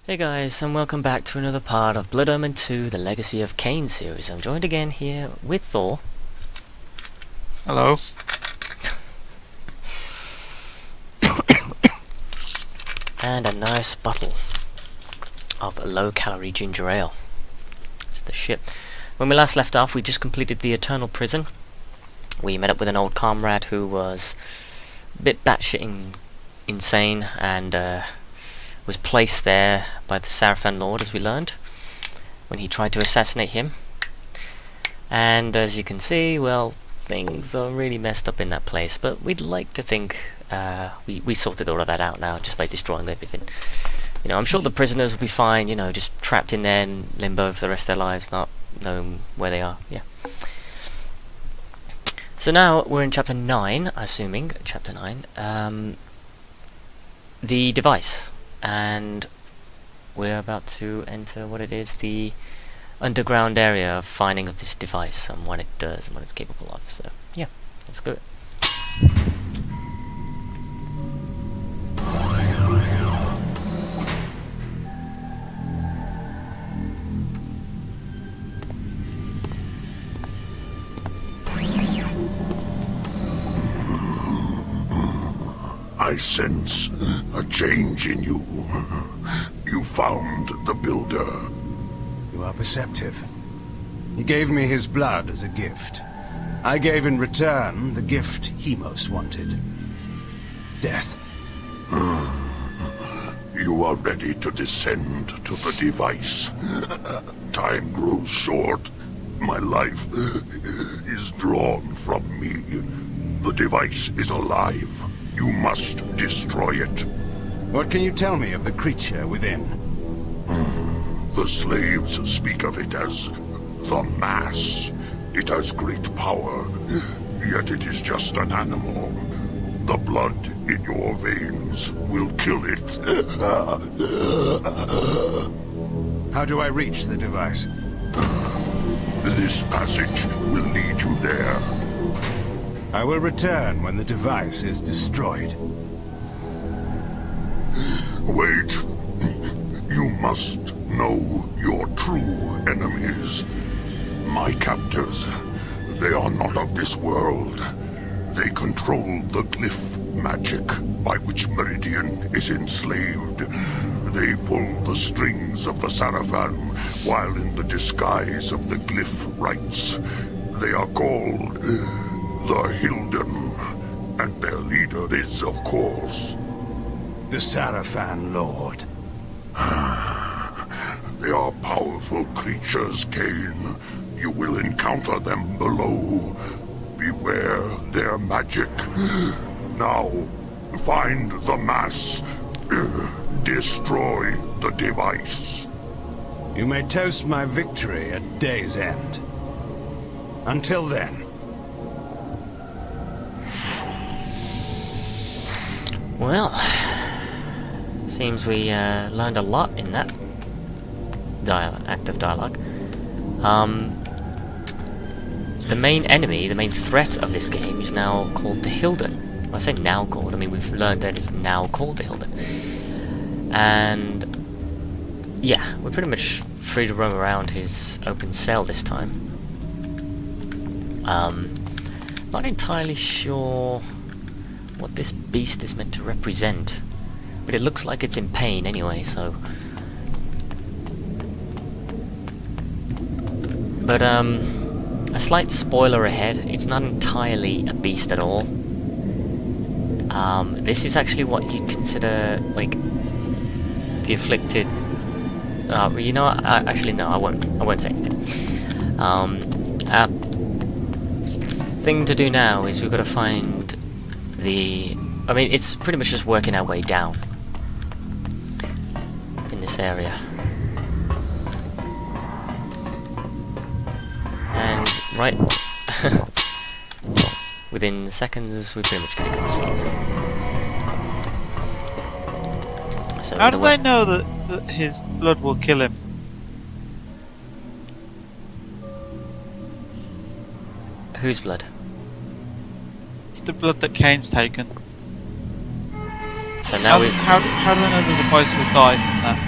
Hey guys, and welcome back to another part of Blood Omen 2, the Legacy of Kain series. I'm joined again here with Thor. Hello. And a nice bottle of low-calorie ginger ale. It's the ship. When we last left off, we just completed the Eternal Prison. We met up with an old comrade who was a bit batshit insane and was placed there by the Sarafan Lord, as we learned, when he tried to assassinate him. And as you can see, well, things are really messed up in that place, but we'd like to think we sorted all of that out now just by destroying everything. You know, I'm sure the prisoners will be fine, you know, just trapped in there in limbo for the rest of their lives, not knowing where they are. Yeah. So now we're in chapter 9, assuming, chapter 9, the device, and we're about to enter what it is, the underground area of finding of this device and what it does and what it's capable of. So yeah, let's go. I sense a change in you. You found the Builder. You are perceptive. He gave me his blood as a gift. I gave in return the gift he most wanted. Death. You are ready to descend to the device. Time grows short. My life is drawn from me. The device is alive. You must destroy it. What can you tell me of the creature within? The slaves speak of it as the Mass. It has great power, yet it is just an animal. The blood in your veins will kill it. How do I reach the device? This passage will lead you there. I will return when the device is destroyed. Wait. You must know your true enemies. My captors. They are not of this world. They control the glyph magic by which Meridian is enslaved. They pull the strings of the Sarafan while in the disguise of the glyph rites. They are called the Hilden, and their leader is, of course, The Sarafan Lord. They are powerful creatures, Kain. You will encounter them below. Beware their magic. Now, find the Mass. Destroy the device. You may toast my victory at day's end. Until then. Well, seems we learned a lot in that act of dialogue. The main enemy, the main threat of this game is now called the Hilden. Well, I say now called, I mean we've learned that it's now called the Hilden. And yeah, we're pretty much free to roam around his open cell this time. Not entirely sure what this beast is meant to represent, but it looks like it's in pain anyway, so... But, a slight spoiler ahead, it's not entirely a beast at all. This is actually what you'd consider, like, the afflicted... you know what? Actually, no, I won't say anything. Thing to do now is we've got to find the... I mean, it's pretty much just working our way down in this area. And right within seconds we're pretty much going to concede. So How do they know that his blood will kill him? Whose blood? The blood that Kane's taken. So now we... How do they know the device will die from that?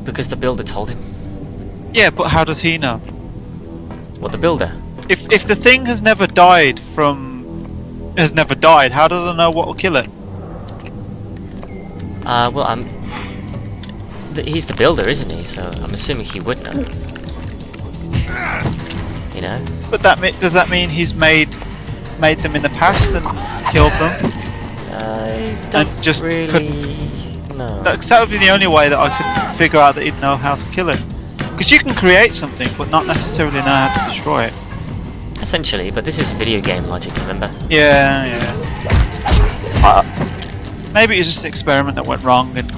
Because the builder told him. Yeah, but how does he know? What, the builder? If the thing has never died, how does it know what will kill it? Well, he's the builder, isn't he? So I'm assuming he would know. You know? But does that mean he's made them in the past and killed them? I don't And just really know. That would be the only way that I could figure out that he'd know how to kill it. Because you can create something, but not necessarily know how to destroy it. Essentially, but this is video game logic, remember? Yeah. Maybe it was just an experiment that went wrong and...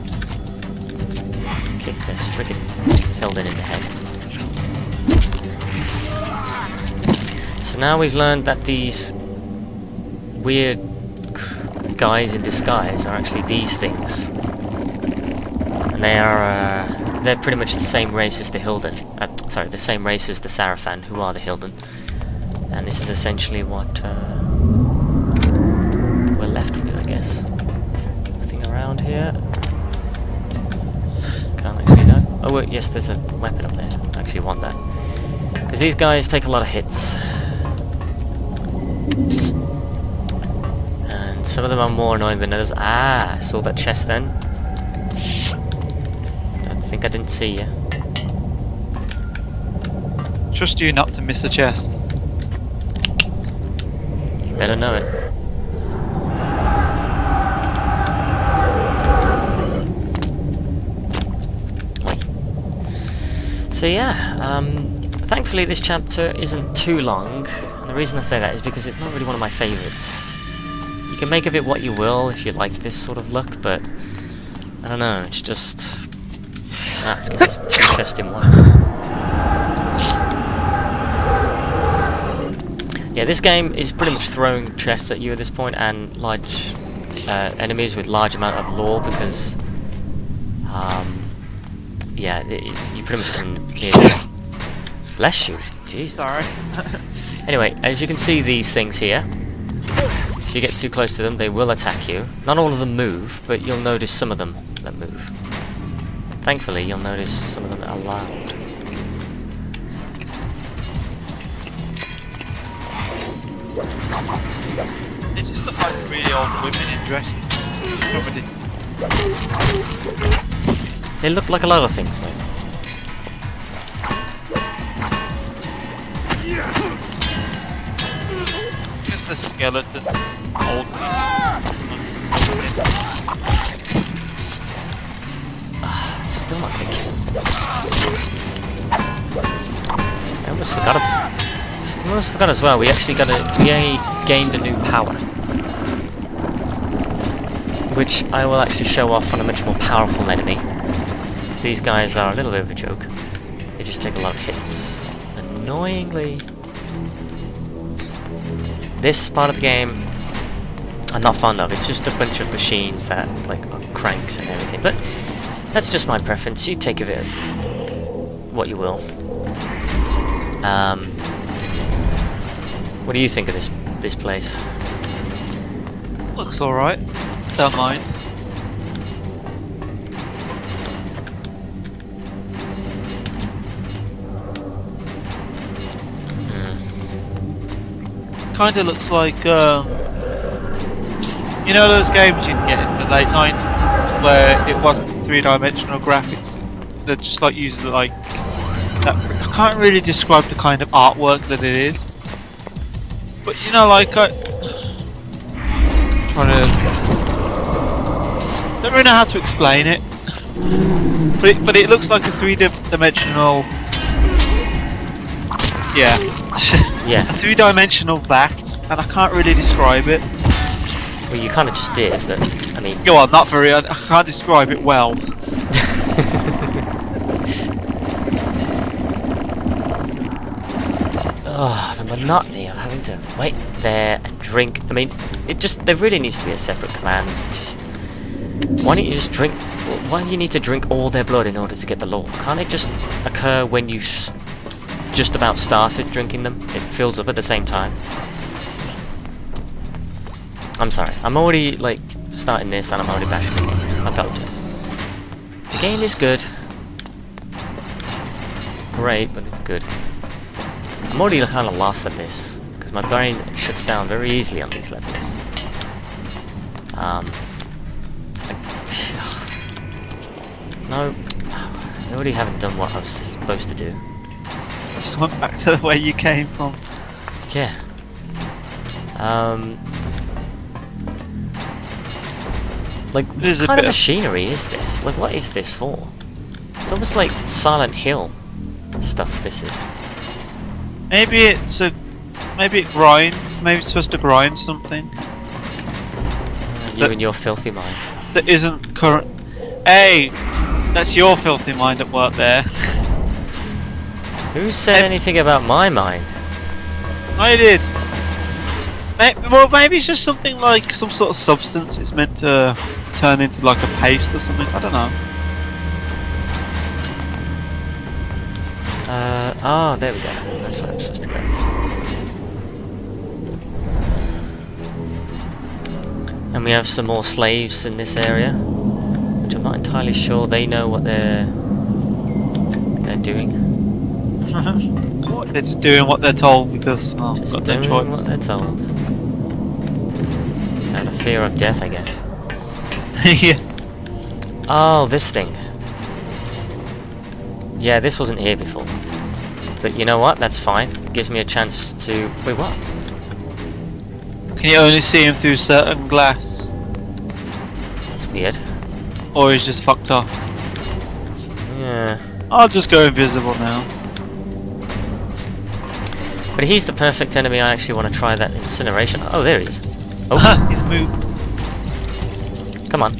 Kick this frickin' Hilden in the head. So now we've learned that these weird guys in disguise are actually these things. And they're pretty much the same race as the Hilden. Sorry, the same race as the Sarafan, who are the Hilden. And this is essentially what we're left with, I guess. Nothing around here. Can't actually know. Oh wait, yes, there's a weapon up there. I actually want that. Because these guys take a lot of hits. And some of them are more annoying than others. Ah, saw that chest then. I think I didn't see you. Trust you not to miss a chest. You better know it. So yeah, thankfully this chapter isn't too long, and the reason I say that is because it's not really one of my favourites. You can make of it what you will if you like this sort of look, but I don't know, it's just... That's going to be an interesting one. Yeah, this game is pretty much throwing chests at you at this point, and large enemies with large amount of lore, because yeah, it is, you pretty much can hear. Bless you, Jesus. Sorry. Anyway, as you can see these things here, if you get too close to them, they will attack you. Not all of them move, but you'll notice some of them that move. Thankfully, you'll notice some of them that are loud. They just look like really old women in dresses. Nobody. They look like a lot of things, mate. Just a skeleton. Old. Still not gonna kill him. I almost forgot as well. We actually gained a new power, which I will actually show off on a much more powerful enemy. Because these guys are a little bit of a joke. They just take a lot of hits. Annoyingly. This part of the game I'm not fond of. It's just a bunch of machines that like are cranks and everything. But that's just my preference. You take of it what you will. What do you think of this place? Looks alright. Don't mind. Kinda looks like, you know those games you can get in the late 90s where it wasn't three-dimensional graphics? They're just like using like that. I can't really describe the kind of artwork that it is. But you know, like don't really know how to explain it. But it looks like a three-dimensional. Yeah. Yeah. A three-dimensional that, and I can't really describe it. Well, you kind of just did, but I mean. Go on, not very. I can't describe it well. Oh, the monotony of having to wait there and drink. I mean, there really needs to be a separate command. Just, why don't you just drink? Why do you need to drink all their blood in order to get the lore? Can't it just occur when you just about started drinking them? It fills up at the same time. I'm sorry. I'm already like starting this and I'm already bashing the game. I apologize. The game is good. great, but it's good. I'm already kind of lost at this, because my brain shuts down very easily on these levels. No, I already haven't done what I was supposed to do. Just went back to where you came from. Yeah. Like, There's what a kind of bit of- machinery is this? Like, what is this for? It's almost like Silent Hill stuff, this is. Maybe maybe it grinds. Maybe it's supposed to grind something You and your filthy mind. that isn't current. Hey, that's your filthy mind at work there. Who said anything about my mind? I did. Well, maybe it's just something like some sort of substance. It's meant to turn into like a paste or something. I don't know. Oh, there we go. That's where I'm supposed to go. And we have some more slaves in this area, which I'm not entirely sure they know what they're doing. They're just doing what they're told because Just got no doing choice. what they're told. Out of fear of death, I guess. Yeah. Oh, this thing. Yeah, this wasn't here before. But you know what? That's fine. Gives me a chance to... Wait, what? Can you only see him through certain glass, That's weird. or he's just fucked off? Yeah. I'll just go invisible now. But he's the perfect enemy. I actually want to try that incineration. Oh, there he is. Oh, He's moved. come on.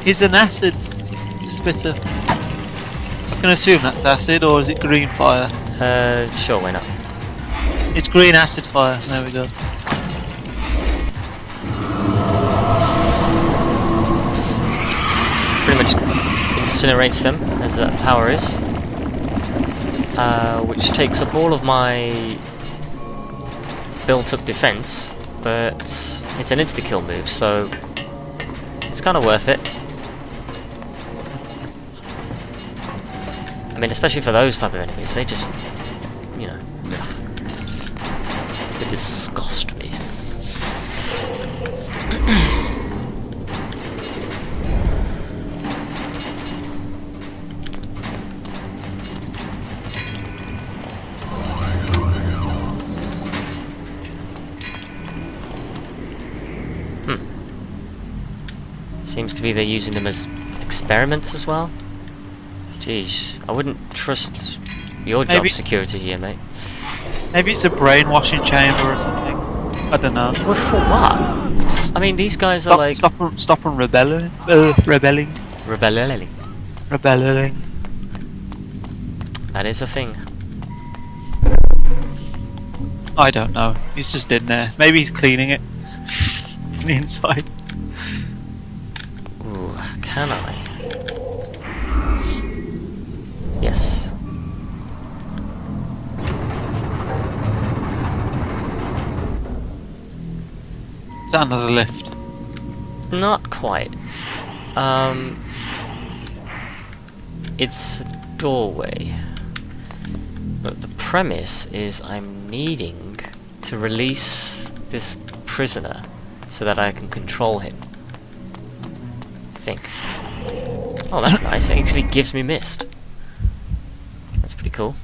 He's an acid spitter. I can assume that's acid, or is it green fire? Sure, why not? It's green acid fire. There we go. Pretty much incinerates them, as that power is. Which takes up all of my built-up defense, but it's an insta-kill move, so it's kind of worth it. I mean, especially for those type of enemies, they just, you know, ugh. They disgust me. Seems to be they're using them as experiments as well. Jeez, I wouldn't trust your job Maybe- security here, mate. Maybe it's a brainwashing chamber or something. I don't know. Well, for what? I mean, these guys are like Stop them rebelling. Rebelling. rebelling. Rebelling. That is a thing. I don't know. He's just in there. Maybe he's cleaning it from the inside. Ooh, can I? Yes. Is that another lift? Not quite. It's a doorway. But the premise is I'm needing to release this prisoner so that I can control him. I think. Oh, that's nice. It actually gives me mist. That's pretty cool.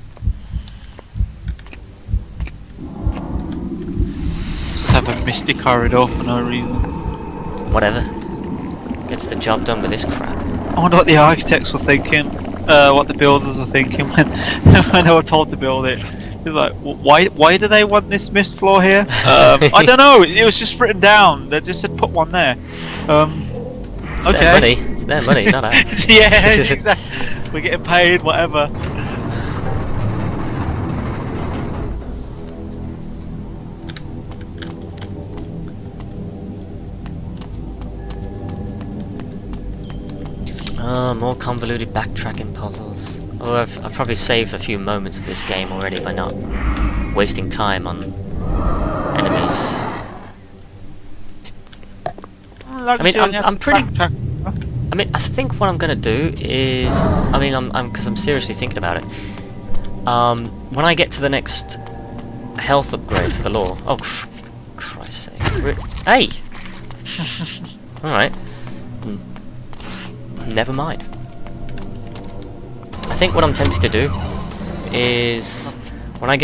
Just have a misty corridor for no reason. Whatever. Gets the job done with this crap. I wonder what the architects were thinking, what the builders were thinking when they were told to build it. It's like, why do they want this mist floor here? I don't know. It was just written down. They just said put one there. It's Okay. their money. It's their money, not ours. Yeah, exactly. We're getting paid, whatever. More convoluted backtracking puzzles. Oh, I've probably saved a few moments of this game already by not wasting time on enemies. I mean, I'm mean, I think what I'm gonna do is, I mean, because I'm seriously thinking about it. When I get to the next health upgrade for the law. Oh, Christ's sake! Hey. All right. Never mind. I think what I'm tempted to do is when I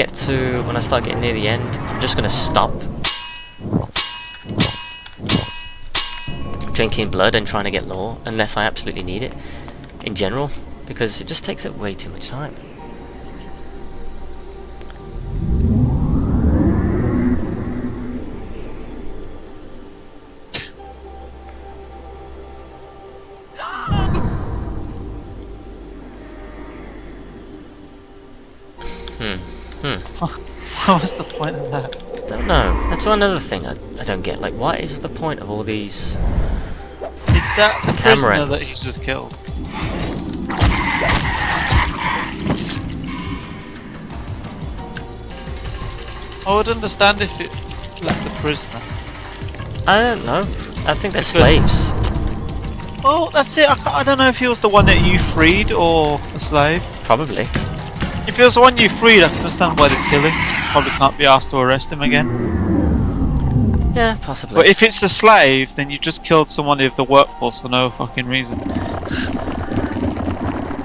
start getting near the end, I'm just gonna stop drinking blood and trying to get lore unless I absolutely need it in general, because it just takes up way too much time. What was the point of that? Don't know. That's another thing I don't get. Like, what is the point of all these? Is that the Camera prisoner that angles. he just killed? I would understand if it was the prisoner. I don't know. I think they're Because- slaves. Oh, that's it. I don't know if he was the one that you freed or a slave. Probably. If it was the one you freed, I can understand why they'd kill him. Probably can't be asked to arrest him again. Yeah, possibly. But if it's a slave, then you just killed someone of the workforce for no fucking reason.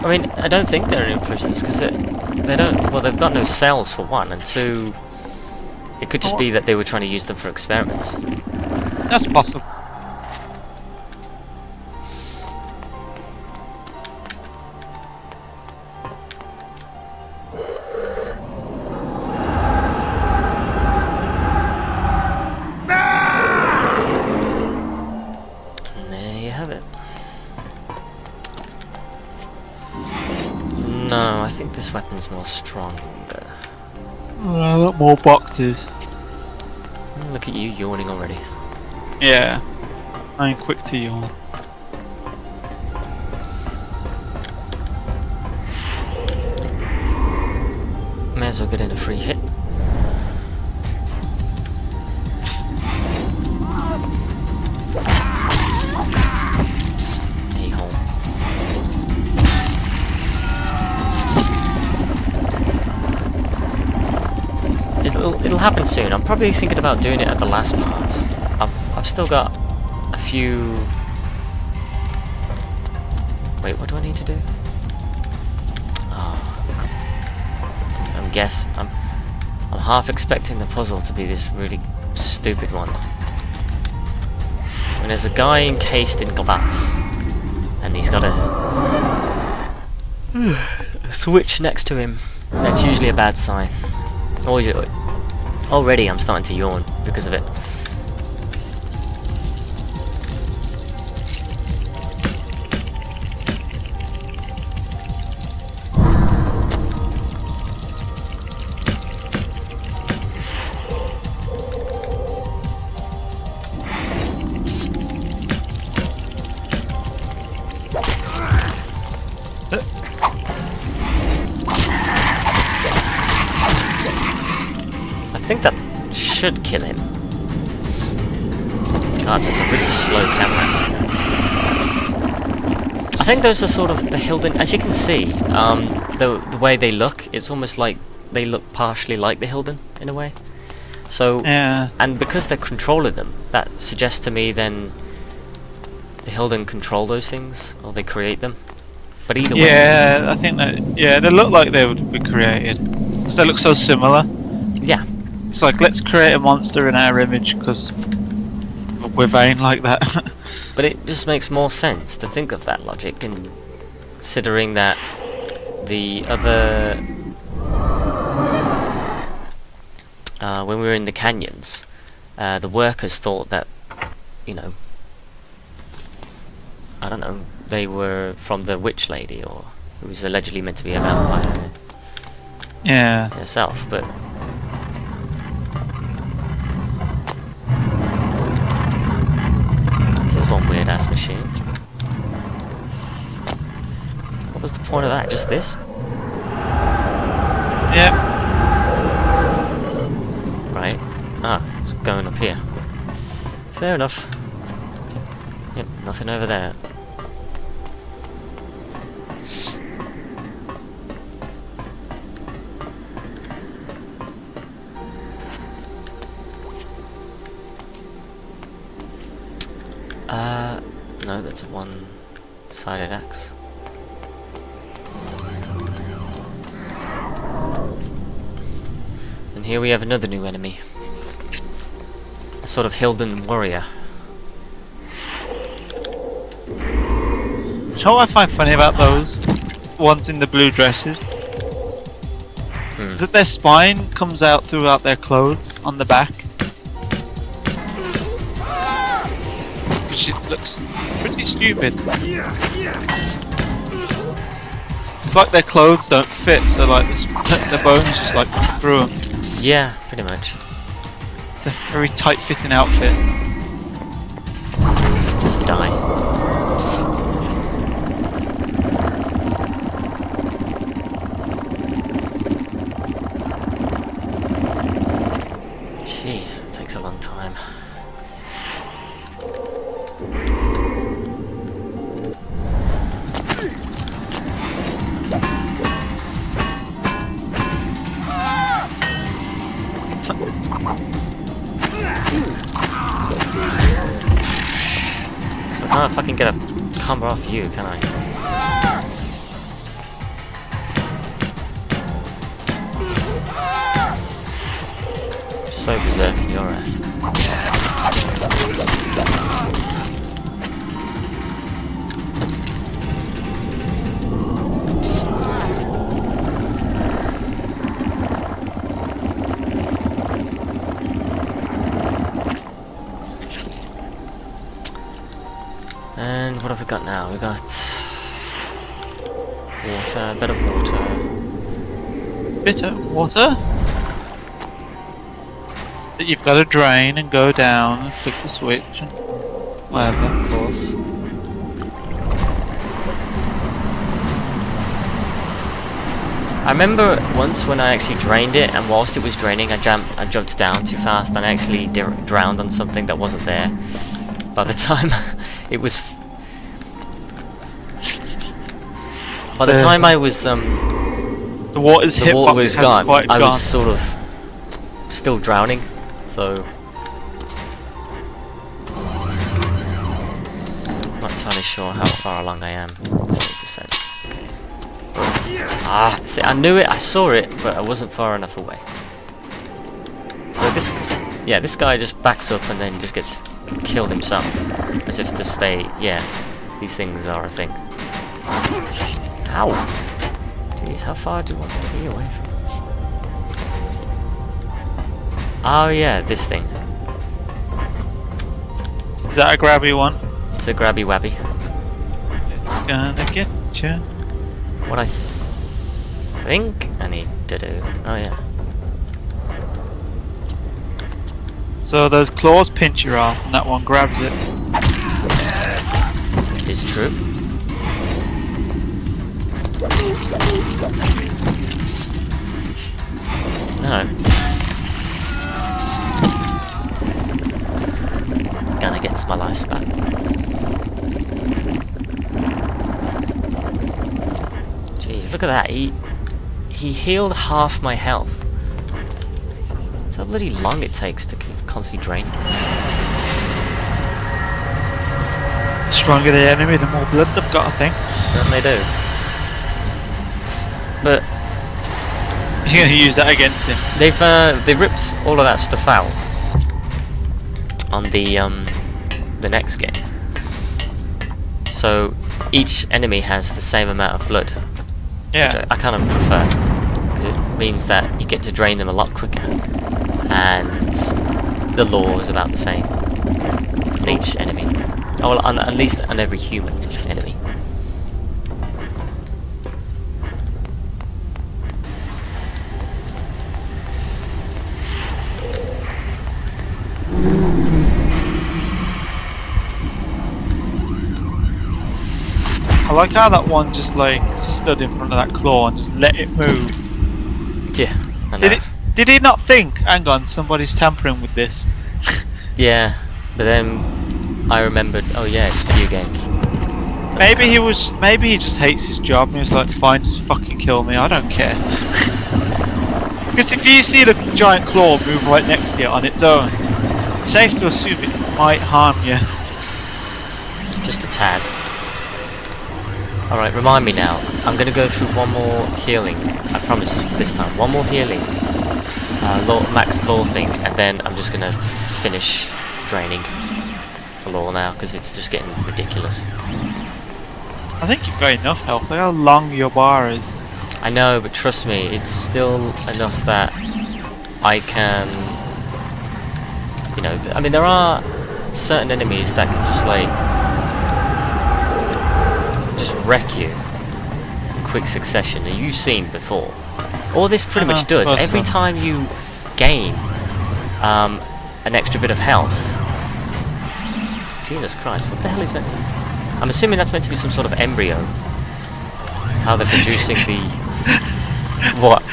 I mean, I don't think they're in prisons because they don't. Well, they've got no cells for one, and two. It could just be that they were trying to use them for experiments. That's possible. And there you have it. No, I think this weapon's more stronger. A lot more boxes. Oh, look at you yawning already. Yeah. I'm quick to yawn. May as well get in a free hit. A-hole. It'll happen soon. I'm probably thinking about doing it at the last part. I've still got a few. Wait, what do I need to do? Oh, I'm half expecting the puzzle to be this really stupid one. When there's a guy encased in glass, and he's got a switch next to him, that's usually a bad sign. Already I'm starting to yawn because of it. I think that should kill him. God, that's a really slow camera. I think those are sort of the Hilden. As you can see, the way they look, it's almost like they look partially like the Hilden in a way. So, Yeah. and because they're controlling them, that suggests to me then the Hilden control those things, or they create them. But either way, Yeah, I think that. Yeah, they look like they would be created because they look so similar. yeah. It's like, let's create a monster in our image because we're vain like that. But it just makes more sense to think of that logic, and considering that the other when we were in the canyons, the workers thought that, you know, I don't know, they were from the witch lady, or who was allegedly meant to be a vampire Yeah. herself, but this is one weird ass machine. What was the point of that? Just this? Yep. Right. Ah, it's going up here. Fair enough. Yep, nothing over there. That's a one-sided axe. And here we have another new enemy. A sort of Hilden warrior. You know what I find funny about those ones in the blue dresses? Is that their spine comes out throughout their clothes on the back. Which it looks pretty stupid. It's like their clothes don't fit, so like the bones just like come through them. Yeah, pretty much. It's a very tight-fitting outfit. Just die. Jeez, it takes a long time. So I can't fucking get a combo off you, can I? I'm so berserk in your ass. And what have we got now? We got water, a bit of water. Bit of water that you've got to drain and go down and flick the switch and whatever. Of course. I remember once when I actually drained it, and whilst it was draining, I jumped down too fast and I actually drowned on something that wasn't there. By the time it was, by the time I was the water's the hitbox water was hadn't gone, quite I gone. was sort of still drowning. So I'm not entirely sure how far along I am. 30%. Okay. Ah, see, I knew it, I saw it, but I wasn't far enough away. So this guy just backs up and then just gets killed himself, as if to say, yeah, these things are a thing. Ow! Jeez, how far do you want me to be away from this? Oh yeah, this thing. Is that a grabby one? It's a grabby wabby. It's gonna get you. What I think I need to do. Oh yeah. So those claws pinch your ass and that one grabs it. It is true. No. Gonna get my life back. Jeez, look at that. He healed half my health. That's how bloody long it takes to constantly drain. The stronger the enemy, the more blood they've got, I think. Certainly do. But You're gonna use that against him. they ripped all of that stuff out on the next game. So each enemy has the same amount of blood. Yeah. Which I kind of prefer, because it means that you get to drain them a lot quicker, and the lore is about the same on each enemy. Oh, well, at least on every human enemy. I like how that one just like stood in front of that claw and just let it move. Yeah, I know. Did he not think, hang on, somebody's tampering with this? Yeah, but then I remembered, oh yeah, it's video games. Maybe he just hates his job and he was like, fine, just fucking kill me, I don't care. Because if you see the giant claw move right next to you on its own, it's safe to assume it might harm you. Just a tad. Alright, remind me now. I'm going to go through one more healing. I promise this time. One more healing. Max lore thing. And then I'm just going to finish draining for lore now. Because it's just getting ridiculous. I think you've got enough health. Look how long your bar is. I know, but trust me, it's still enough that I can... You know, I mean, there are certain enemies that can just, like... just wreck you in quick succession, that you've seen before. All this pretty much does, every time you gain an extra bit of health... Jesus Christ, what the hell is that? I'm assuming that's meant to be some sort of embryo. How they're producing the... What?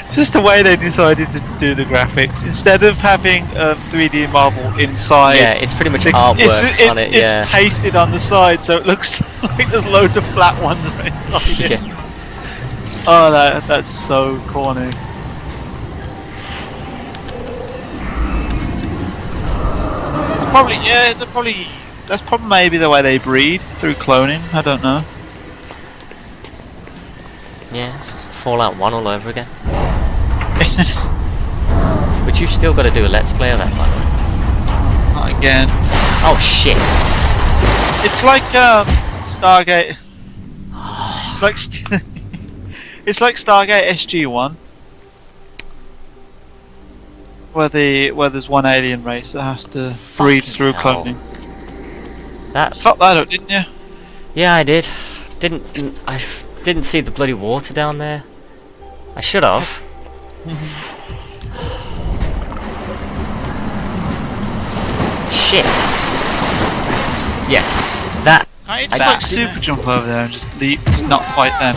It's just the way they decided to do the graphics. Instead of having a 3D model inside... Yeah, it's pretty much artworks on it, yeah. It's pasted on the side, so it looks like there's loads of flat ones inside it. Yeah. Oh, that's so corny. Probably, yeah, that's probably maybe the way they breed, through cloning, I don't know. Yeah, it's Fallout 1 all over again. But you've still got to do a Let's Play of that, by the way. Not again. Oh, shit! It's like, Stargate... it's like Stargate SG-1. Where there's one alien race that has to breed through cloning. That Fucked that up, didn't you? Yeah, I did. I didn't see the bloody water down there. I should have. Shit. Yeah, that. Can't you just like super jump over there and just not fight them?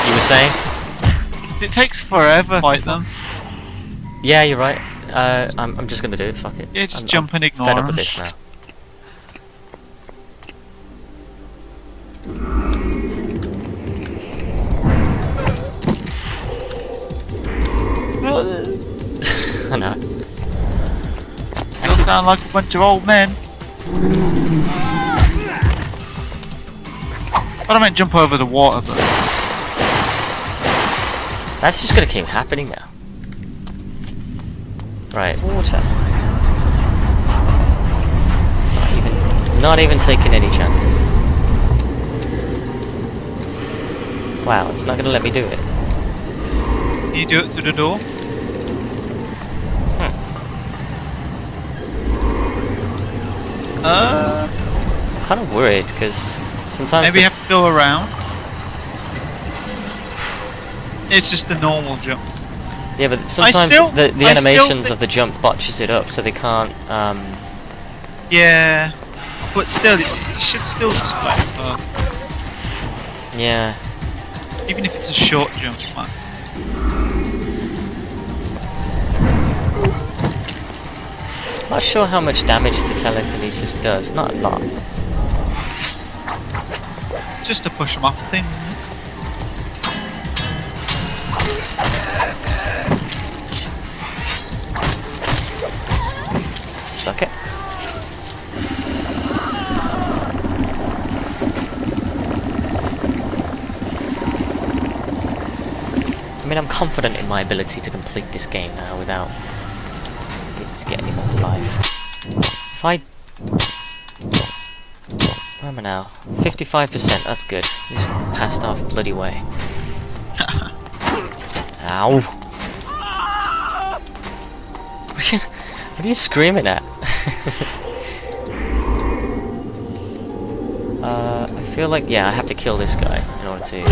You were saying? It takes forever to fight them. Yeah, you're right. I'm just gonna do it. Fuck it. Yeah, just jump and ignore fed up them. with this now. I know. Still sound like a bunch of old men. But I meant jump over the water, but... That's just gonna keep happening now. Right, water. Not even taking any chances. Wow, it's not gonna let me do it. Can you do it through the door? I'm kind of worried because sometimes maybe you have to go around. It's just the normal jump. Yeah, but sometimes the animations of the jump botches it up, so they can't. Yeah, but still, it should still just go. Yeah. Even if it's a short jump, man. Not sure how much damage the telekinesis does. Not a lot. Just to push them off the thing. Suck it. I mean, I'm confident in my ability to complete this game now without needing to get any more life. If I... Where am I now? 55%, that's good. He's passed half bloody way. Ow! What are you screaming at? I feel like, yeah, I have to kill this guy in order to...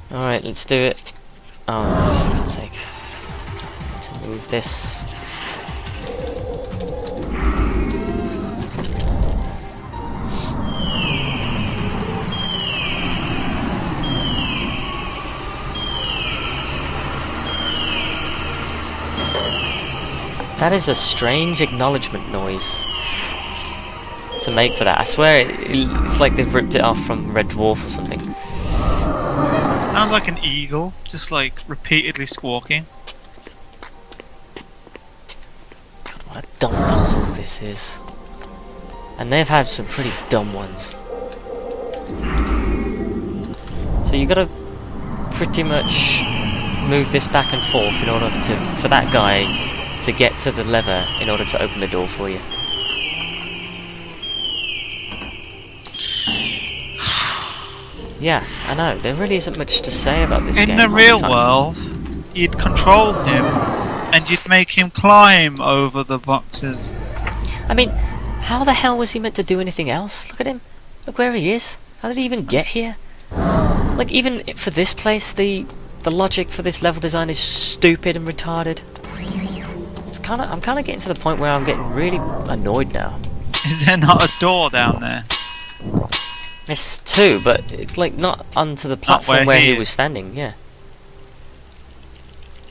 Alright, let's do it. Oh, for God's sake. To move this. That is a strange acknowledgement noise to make for that. I swear it's like they've ripped it off from Red Dwarf or something. Sounds like an eagle, just like repeatedly squawking. God, what a dumb puzzle this is. And they've had some pretty dumb ones. So you gotta pretty much move this back and forth in order for that guy to get to the lever in order to open the door for you. Yeah, I know. There really isn't much to say about this game. In the real world, you'd control him, and you'd make him climb over the boxes. I mean, how the hell was he meant to do anything else? Look at him. Look where he is. How did he even get here? Like, even for this place, the logic for this level design is stupid and retarded. I'm kind of getting to the point where I'm getting really annoyed now. Is there not a door down there? It's two, but it's like not onto the platform where he was standing. Yeah.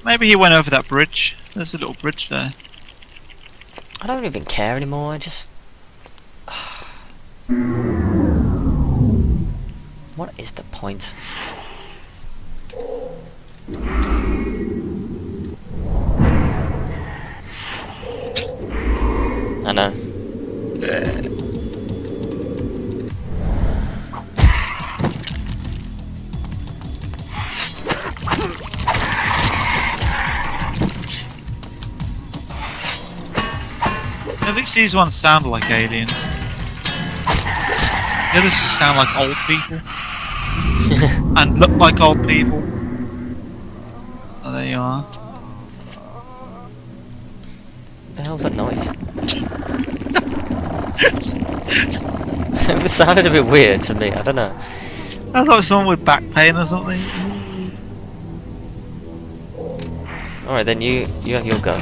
Maybe he went over that bridge. There's a little bridge there. I don't even care anymore. I just. What is the point? I know. At least these ones sound like aliens. The others just sound like old people. And look like old people. So there you are. What the hell's that noise? It sounded a bit weird to me, I don't know. Sounds like someone with back pain or something. Alright, then you have your go.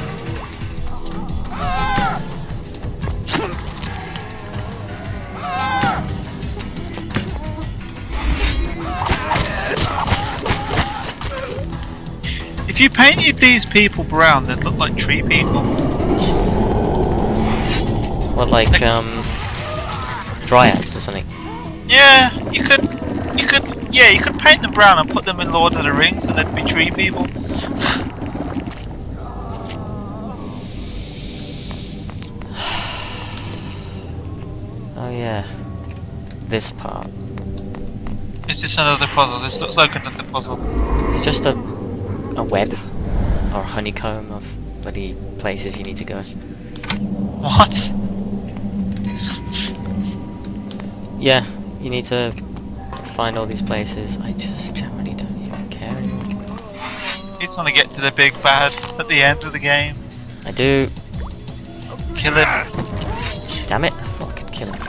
If you painted these people brown, they'd look like tree people. What, like, dryads or something? Yeah, you could paint them brown and put them in Lord of the Rings and they'd be tree people. Oh yeah. This part. It's just another puzzle. This looks like another puzzle. It's just a web or a honeycomb of bloody places you need to go. What? Yeah, you need to find all these places. I just generally don't even care anymore. You just want to get to the big bad at the end of the game. I do. Kill him. Damn it, I thought I could kill him.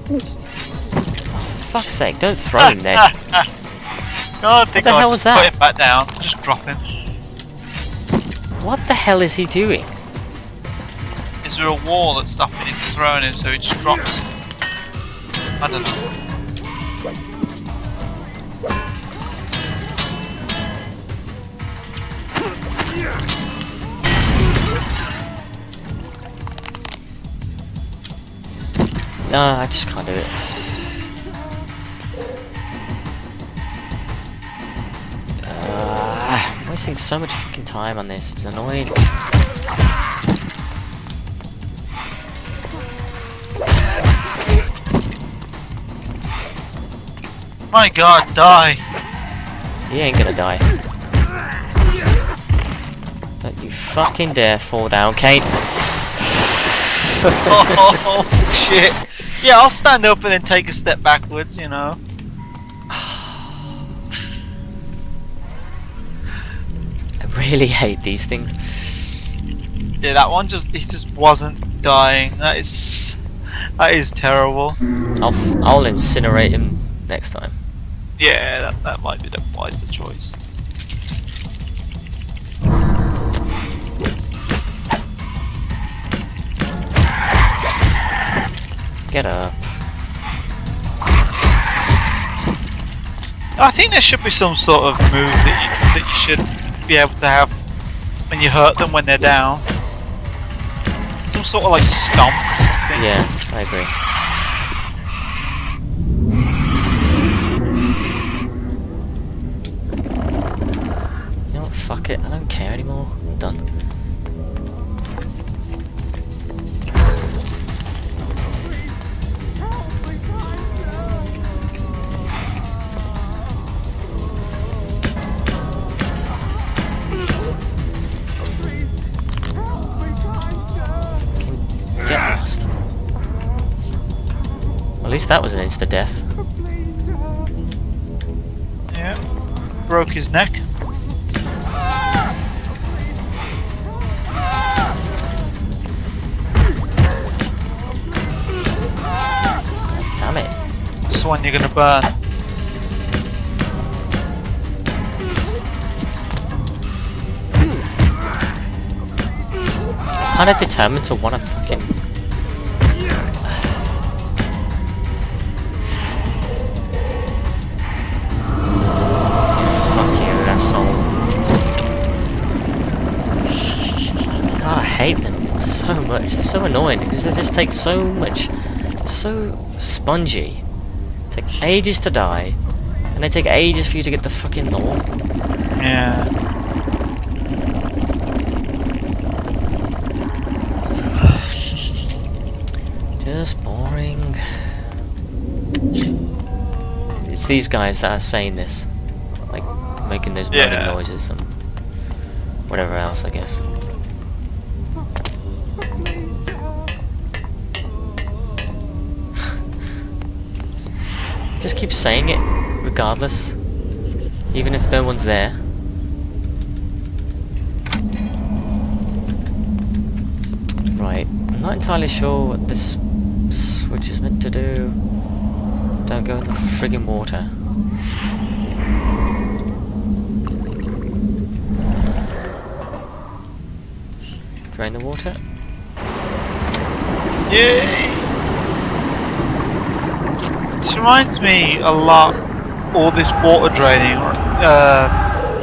For fuck's sake, don't throw him there. God, I think What the hell was that? Put him back down. Just drop him. What the hell is he doing? Is there a wall that's stopping him from throwing him so he just drops? I don't know. No, I just can't do it. I'm wasting so much fucking time on this, it's annoying. My God, die! He ain't gonna die. Don't you fucking dare fall down, Kate. Oh shit! Yeah, I'll stand up and then take a step backwards, you know. I really hate these things. Yeah, that one he just wasn't dying. That is terrible. I'll incinerate him next time. Yeah, that might be the wiser choice. Get up. I think there should be some sort of move that you should be able to have when you hurt them when they're down. Some sort of like stomp or something. Yeah, I agree. You know what? Fuck it. I don't care anymore. I'm done. Get lost. Well, at least that was an insta-death. Yeah. Broke his neck. Damn it. This one you're gonna burn. I'm kind of determined to want to fucking... Fuck you, asshole. God, I hate them so much. They're so annoying because they just take so much... They're so spongy. Take ages to die, and they take ages for you to get the fucking lore. Yeah. Just boring. It's these guys that are saying this. Like, making those moaning noises and whatever else, I guess. Just keep saying it, regardless. Even if no one's there. Right, I'm not entirely sure what this switch is meant to do. Don't go in the friggin' water. Drain the water. Yay! This reminds me a lot, all this water draining.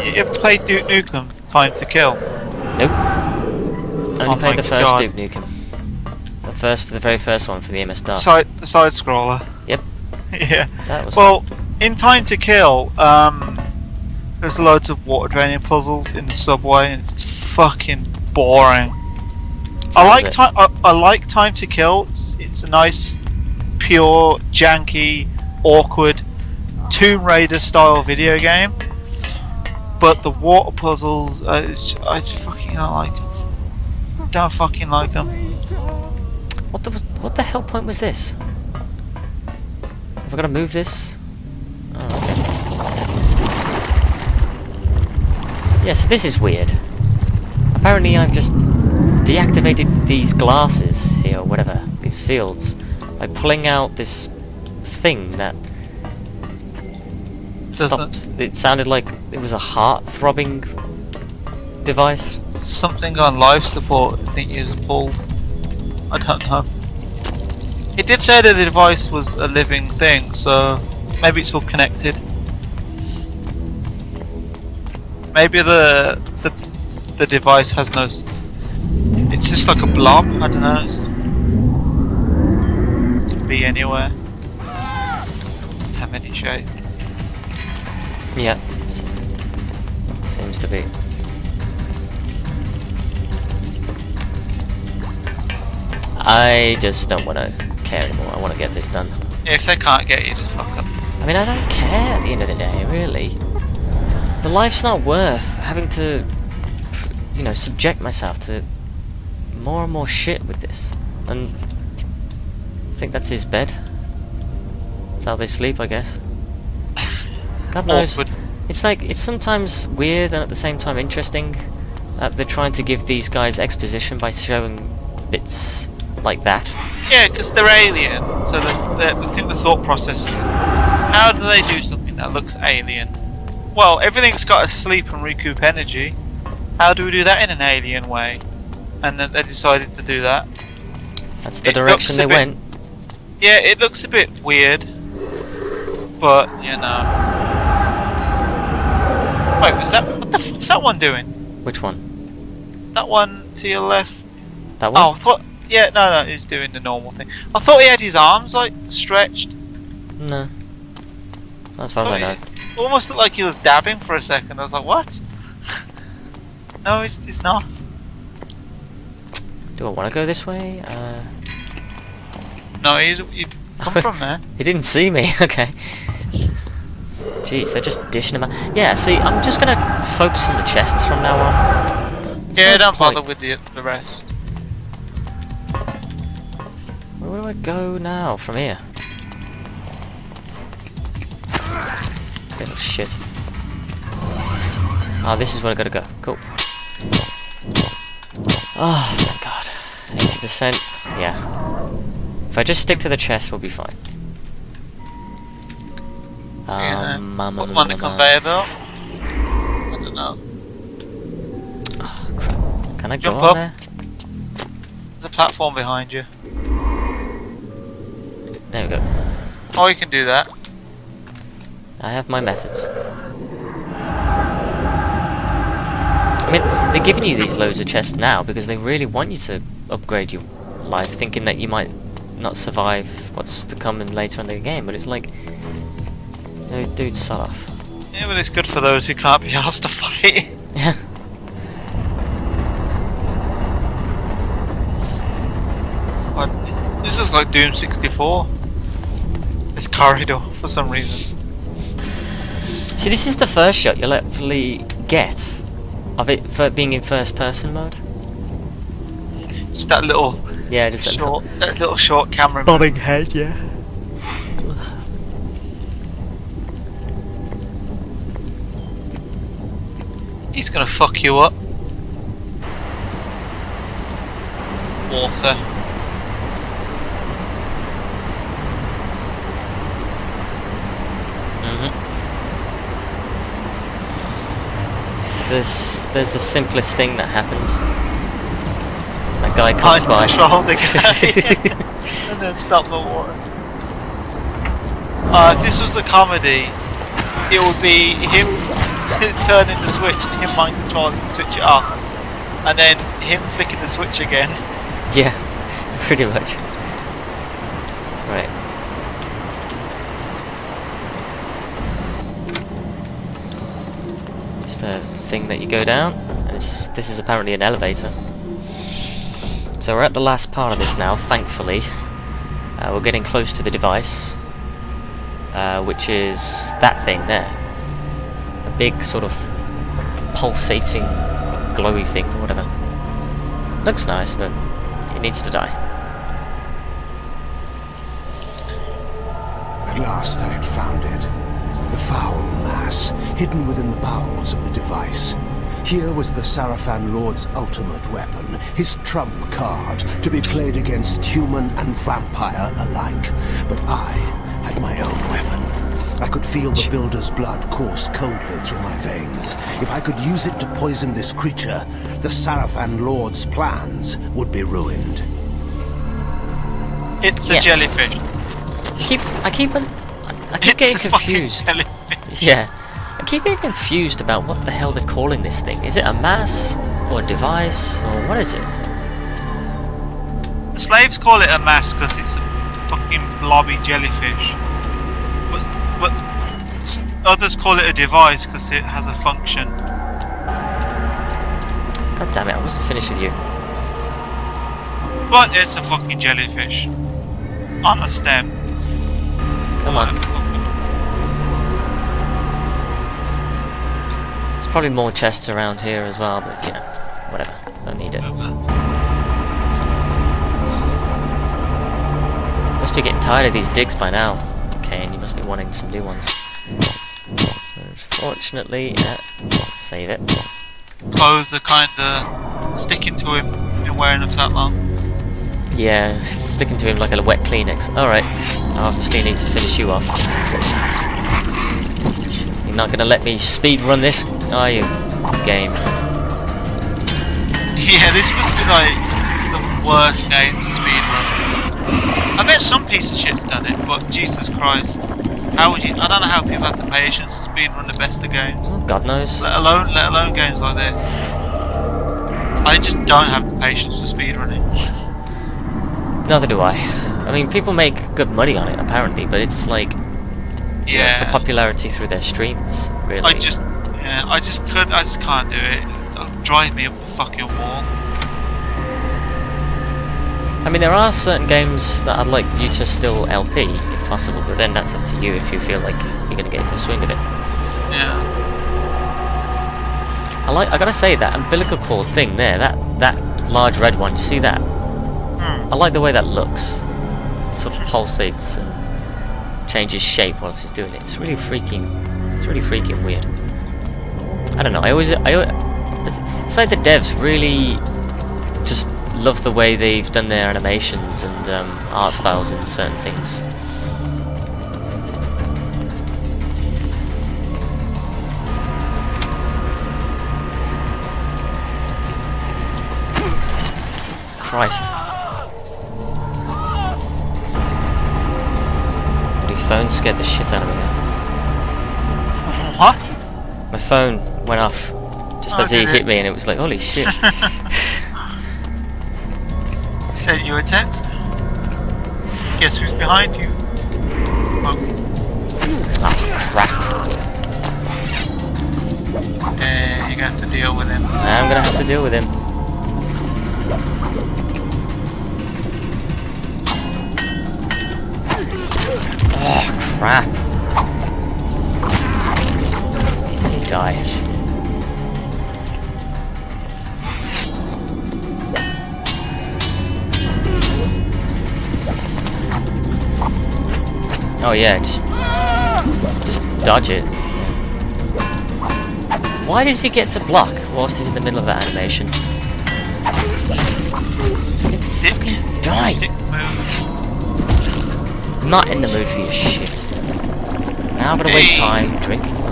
You ever played Duke Nukem, Time to Kill? Nope. Only Oh played my the first God. Duke Nukem. The very first one for the MS-DOS. Side scroller. Yep. Yeah. That was Well, in Time to Kill, there's loads of water draining puzzles in the subway, and it's fucking boring. I like Time to Kill. It's a nice, pure, janky, awkward Tomb Raider style video game. But the water puzzles, I just fucking don't like them. Don't fucking like them. What the hell point was this? Have I got to move this? Oh, okay. Yeah, so this is weird. Apparently I've just deactivated these glasses here, or whatever, these fields, by pulling out this thing that stops. It sounded like it was a heart-throbbing device. Something on life support, I think is pulled. I don't know. It did say that the device was a living thing, so maybe it's all connected. Maybe the device has no. It's just like a blob. I don't know. It could be anywhere. Have any shape. Yeah, seems to be. I just don't want to care anymore. I want to get this done. If they can't get you, just lock up. I mean, I don't care at the end of the day, really. The life's not worth having to, you know, subject myself to more and more shit with this. And I think that's his bed. That's how they sleep, I guess. God knows. Awkward. It's like, it's sometimes weird and at the same time interesting that they're trying to give these guys exposition by showing bits like that. Yeah, because they're alien, so I think the thought process is, how do they do something that looks alien? Well, everything's got to sleep and recoup energy. How do we do that in an alien way? And then they decided to do that. That's the direction they went. Yeah, it looks a bit weird, but you know. Wait, was that what the fuck's that one doing? Which one? That one to your left. That one? Oh, I thought. Yeah, no, he's doing the normal thing. I thought he had his arms like stretched. No. As far as I know. Almost looked like he was dabbing for a second. I was like, what? No, he's not. Do I want to go this way? No, you come from there. He didn't see me. Okay. Jeez, they're just dishing them out. Yeah, see, I'm just gonna focus on the chests from now on. There's Yeah, no don't point. bother with the rest. Where do I go now from here? Little shit. Ah, this is where I gotta go. Cool. Oh, thank God. 80%. Yeah. If I just stick to the chest, we'll be fine. Yeah, put them on the conveyor belt. I don't know. Oh, crap. Can I Jump go on up. there? There's a platform behind you. There we go. Oh, you can do that. I have my methods. I mean, they're giving you these loads of chests now because they really want you to upgrade your life, thinking that you might not survive what's to come in later in the game, but it's like... No, dude, sod off. Yeah, but it's good for those who can't be asked to fight. Yeah. But this is like Doom 64. This corridor, for some reason. See, this is the first shot you'll actually get of it for being in first person mode. Just that little Yeah, just that little short camera. bobbing head, yeah. He's gonna fuck you up. Water. There's the simplest thing that happens. That guy comes Can't by. control the guy. And then stop the water. If this was a comedy, it would be him turning the switch and him mind controlling to switch it off, and then him flicking the switch again. Yeah, pretty much. Right. Just a thing that you go down. And this is apparently an elevator. So we're at the last part of this now, thankfully. We're getting close to the device, which is that thing there. The big sort of pulsating, glowy thing, or whatever. Looks nice, but it needs to die. At last I had found it. The foul mass, hidden within the bowels of the device. Here was the Sarafan Lord's ultimate weapon, his trump card, to be played against human and vampire alike. But I had my own weapon. I could feel the Builder's blood course coldly through my veins. If I could use it to poison this creature, the Sarafan Lord's plans would be ruined. It's a jellyfish. I keep getting confused. Yeah. I keep getting confused about what the hell they're calling this thing. Is it a mass? Or a device? Or what is it? The slaves call it a mass because it's a fucking blobby jellyfish. But others call it a device because it has a function. God damn it, I wasn't finished with you. But it's a fucking jellyfish. On a stem. Come on. There's probably more chests around here as well, but you know, whatever. Don't need it. Must be getting tired of these digs by now. Okay, and you must be wanting some new ones. Unfortunately, yeah, save it. Clothes are kinda sticking to him. Been wearing them for that long. Yeah, sticking to him like a wet Kleenex. Alright, I obviously need to finish you off. You're not gonna let me speed run this, are you? Game. Yeah, this must be like the worst game to speedrun. I bet some piece of shit's done it, but Jesus Christ. How would you... I don't know how people have the patience to speedrun the best of games. God knows. Let alone games like this. I just don't have the patience to speedrun it. Neither do I. I mean, people make good money on it, apparently, but it's like... you know, for popularity through their streams, really. I just can't do it. It'll drive me up the fucking wall. I mean, there are certain games that I'd like you to still LP, if possible, but then that's up to you if you feel like you're gonna get in the swing of it. Yeah. I gotta say, that umbilical cord thing there, that large red one, you see that? I like the way that looks. It sort of pulsates and changes shape whilst it's doing it. It's really freaking weird. I don't know, it's like the devs really just love the way they've done their animations and art styles in certain things. Christ. Your phone scared the shit out of me then. What? My phone went off just as he hit me and it was like, holy shit. Sent you a text. Guess who's behind you? Oh, Crap. you're gonna have to deal with him. I'm gonna have to deal with him. Oh, crap. He died. Oh yeah, just dodge it. Why does he get to block whilst he's in the middle of that animation? Fucking die! I'm not in the mood for your shit. Now I'm gonna waste time drinking blood.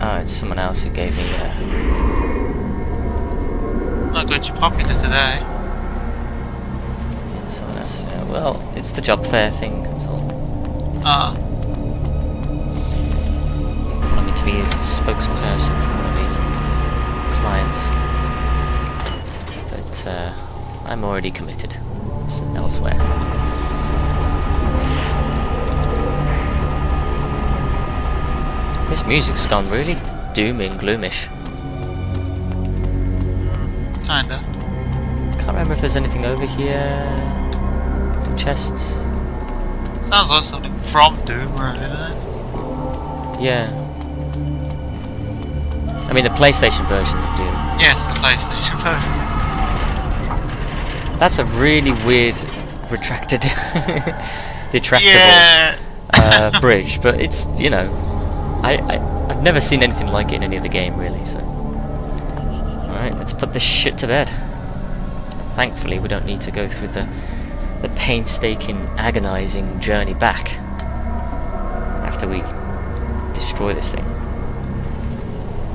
Oh, it's someone else who gave me Not good, you're popular today. yeah, someone else. Yeah, well, it's the job fair thing, that's all. Ah. Want me to be a spokesperson for one of the clients. But I'm already committed elsewhere. This music's gone really doomy and gloomish. Kinda. Can't remember if there's anything over here. No chests. Sounds like something from Doom, really, doesn't it? Yeah. I mean the PlayStation versions of Doom. Yes, the PlayStation version. That's a really weird retracted detractable Yeah. bridge, but it's, you know, I've never seen anything like it in any other game really, so. Alright, let's put this shit to bed. Thankfully we don't need to go through the painstaking, agonizing journey back after we destroy this thing.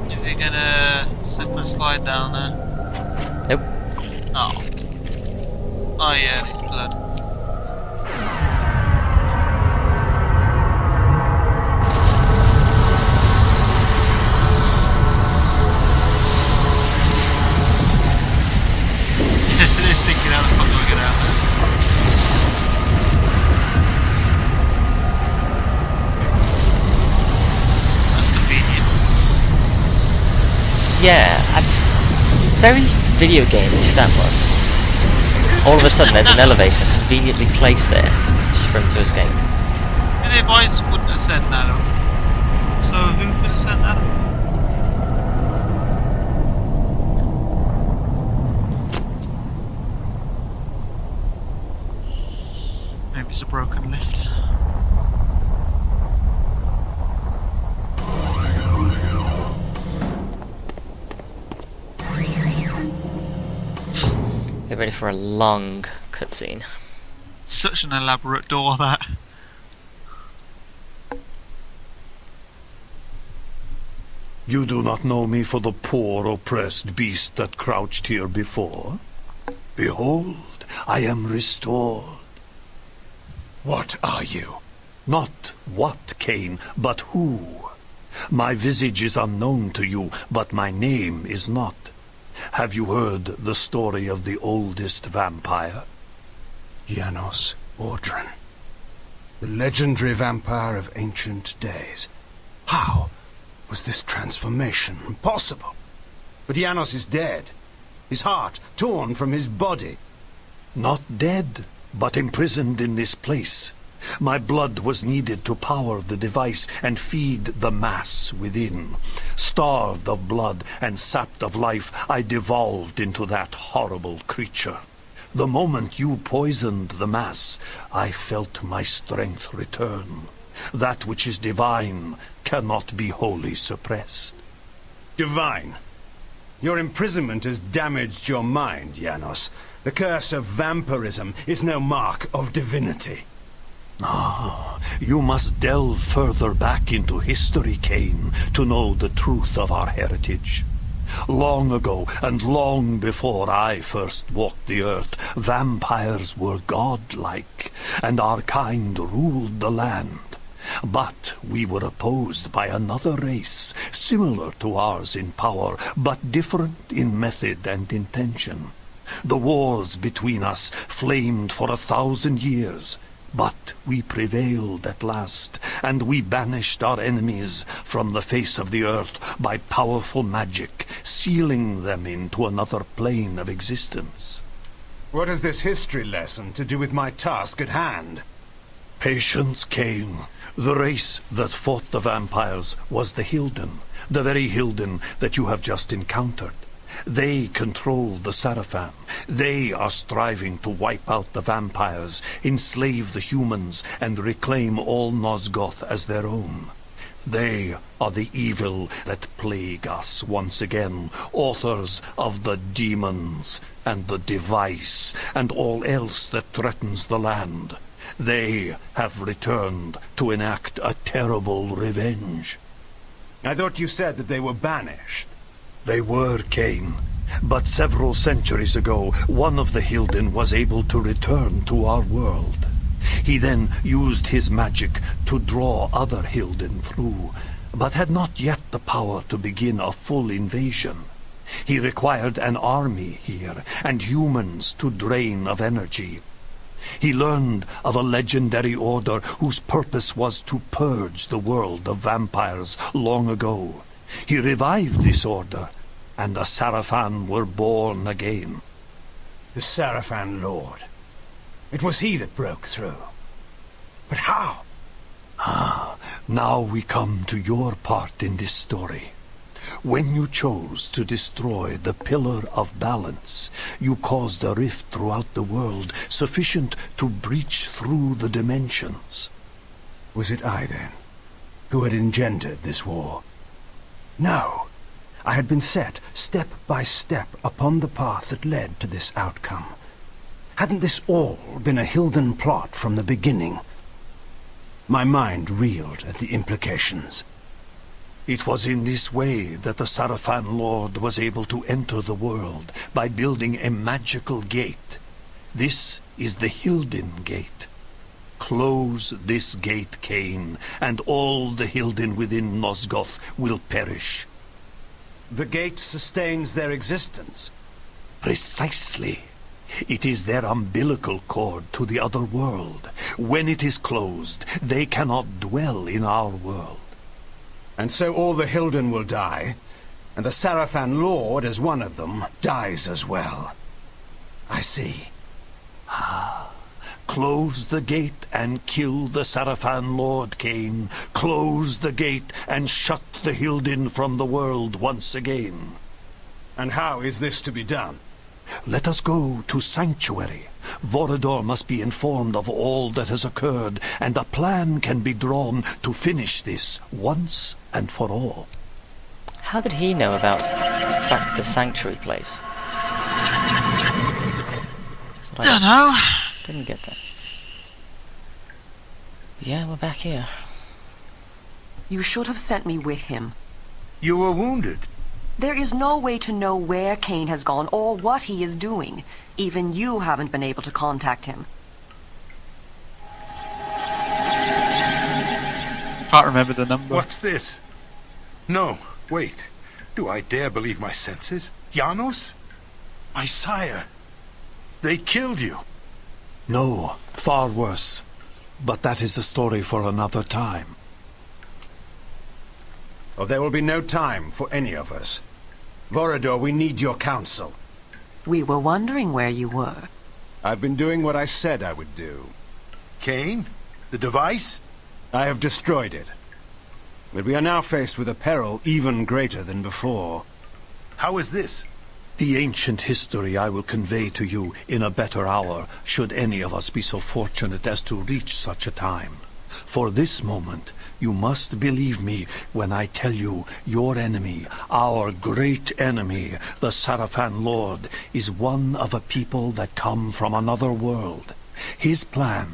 Is he gonna slip and slide down there? Nope. Oh. Oh yeah, there's blood. They're thinking how the fuck do I get out there? That's convenient. Yeah, very video game-ish that was. All of a sudden there's an elevator conveniently placed there, just for him to escape. The device wouldn't have sent that up. So who could have sent that up? Maybe it's a broken lift. Get ready for a long cutscene. Such an elaborate door, that. You do not know me for the poor, oppressed beast that crouched here before? Behold, I am restored. What are you? Not what, Cain, but who. My visage is unknown to you, but my name is not. Have you heard the story of the oldest vampire? Janos Audron, the legendary vampire of ancient days. How was this transformation possible? But Janos is dead, his heart torn from his body. Not dead, but imprisoned in this place. My blood was needed to power the device and feed the mass within. Starved of blood and sapped of life, I devolved into that horrible creature. The moment you poisoned the mass, I felt my strength return. That which is divine cannot be wholly suppressed. Divine? Your imprisonment has damaged your mind, Janos. The curse of vampirism is no mark of divinity. Ah, you must delve further back into history, Cain, to know the truth of our heritage. Long ago, and long before I first walked the earth, vampires were godlike, and our kind ruled the land. But we were opposed by another race, similar to ours in power, but different in method and intention. The wars between us flamed for 1,000 years, but we prevailed at last, and we banished our enemies from the face of the earth by powerful magic, sealing them into another plane of existence. What has this history lesson to do with my task at hand? Patience, Cain. The race that fought the vampires was the Hilden, the very Hilden that you have just encountered. They control the Sarafan. They are striving to wipe out the vampires, enslave the humans, and reclaim all Nosgoth as their own. They are the evil that plague us once again, authors of the demons and the device and all else that threatens the land. They have returned to enact a terrible revenge. I thought you said that they were banished. They were, Cain. But several centuries ago, one of the Hilden was able to return to our world. He then used his magic to draw other Hilden through, but had not yet the power to begin a full invasion. He required an army here, and humans to drain of energy. He learned of a legendary order whose purpose was to purge the world of vampires long ago. He revived this order, and the Sarafan were born again. The Sarafan Lord. It was he that broke through. But how? Now we come to your part in this story. When you chose to destroy the Pillar of Balance, you caused a rift throughout the world sufficient to breach through the dimensions. Was it I, then, who had engendered this war? No. I had been set, step by step, upon the path that led to this outcome. Hadn't this all been a Hilden plot from the beginning? My mind reeled at the implications. It was in this way that the Sarafan Lord was able to enter the world, by building a magical gate. This is the Hilden Gate. Close this gate, Cain, and all the Hilden within Nosgoth will perish. The gate sustains their existence. Precisely. It is their umbilical cord to the other world. When it is closed, they cannot dwell in our world. And so all the Hilden will die, and the Sarafan Lord, as one of them, dies as well. I see. Close the gate and kill the Sarafan Lord, Cain. Close the gate and shut the Hilden from the world once again. And how is this to be done? Let us go to Sanctuary. Vorador must be informed of all that has occurred, and a plan can be drawn to finish this once and for all. How did he know about the sanctuary place? Don't know. Didn't get that. Yeah, we're back here. You should have sent me with him. You were wounded. There is no way to know where Kane has gone or what he is doing. Even you haven't been able to contact him. Can't remember the number. What's this? No, wait. Do I dare believe my senses? Janos? My sire. They killed you. No, far worse. But that is a story for another time. Oh, there will be no time for any of us. Vorador, we need your counsel. We were wondering where you were. I've been doing what I said I would do. Kane? The device? I have destroyed it. But we are now faced with a peril even greater than before. How is this? The ancient history I will convey to you in a better hour, should any of us be so fortunate as to reach such a time. For this moment, you must believe me when I tell you your enemy, our great enemy, the Sarafan Lord, is one of a people that come from another world. His plan,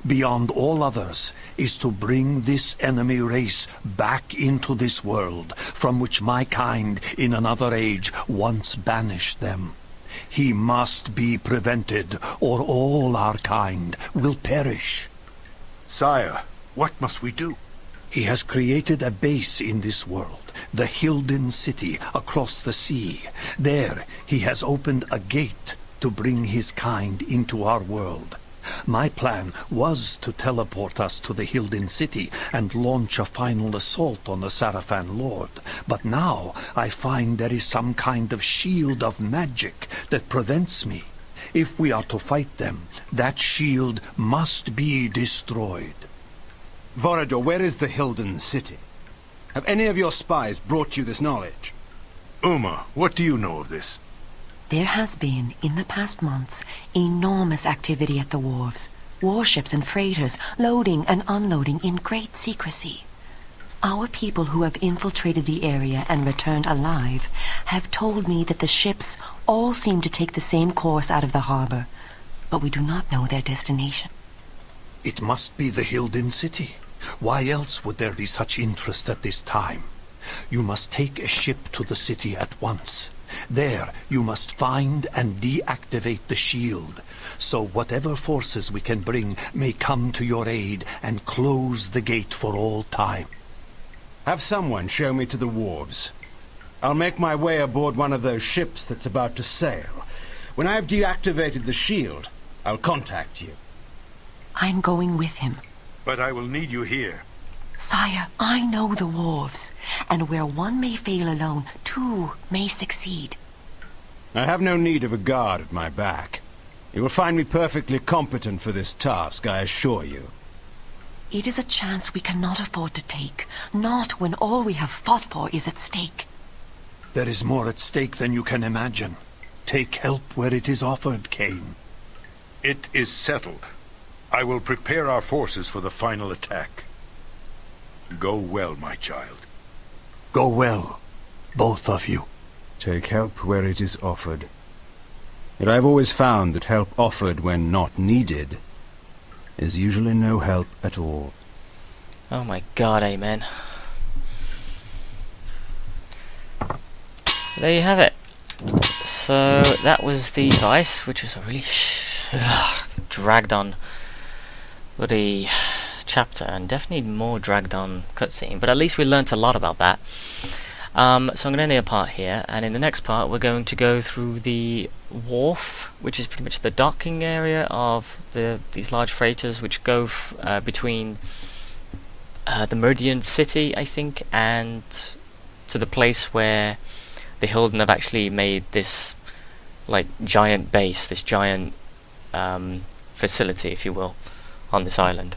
beyond all others, is to bring this enemy race back into this world, from which my kind in another age once banished them. He must be prevented, or all our kind will perish. Sire, what must we do? He has created a base in this world, the Hilden City across the sea. There, he has opened a gate to bring his kind into our world. My plan was to teleport us to the Hilden City and launch a final assault on the Sarafan Lord. But now I find there is some kind of shield of magic that prevents me. If we are to fight them, that shield must be destroyed. Vorador, where is the Hilden City? Have any of your spies brought you this knowledge? Uma, what do you know of this? There has been, in the past months, enormous activity at the wharves. Warships and freighters loading and unloading in great secrecy. Our people who have infiltrated the area and returned alive have told me that the ships all seem to take the same course out of the harbor, but we do not know their destination. It must be the Hilden City. Why else would there be such interest at this time? You must take a ship to the city at once. There, you must find and deactivate the shield, so whatever forces we can bring may come to your aid and close the gate for all time. Have someone show me to the wharves. I'll make my way aboard one of those ships that's about to sail. When I've deactivated the shield, I'll contact you. I'm going with him. But I will need you here. Sire, I know the wharves, and where one may fail alone, two may succeed. I have no need of a guard at my back. You will find me perfectly competent for this task, I assure you. It is a chance we cannot afford to take, not when all we have fought for is at stake. There is more at stake than you can imagine. Take help where it is offered, Kane. It is settled. I will prepare our forces for the final attack. Go well, my child. Go well, both of you. Take help where it is offered. Yet I've always found that help offered when not needed is usually no help at all. Oh my god, amen. There you have it. So that was the device, which was a really dragged on bloody chapter, and definitely more dragged on cutscene, but at least we learnt a lot about that. So I'm going to end the part here, and in the next part we're going to go through the wharf, which is pretty much the docking area of these large freighters which go between the Meridian City, I think, and to the place where the Hilden have actually made this like giant base, this giant facility, if you will, on this island.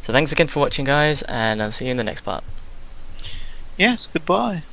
So thanks again for watching, guys, and I'll see you in the next part. Yes, goodbye.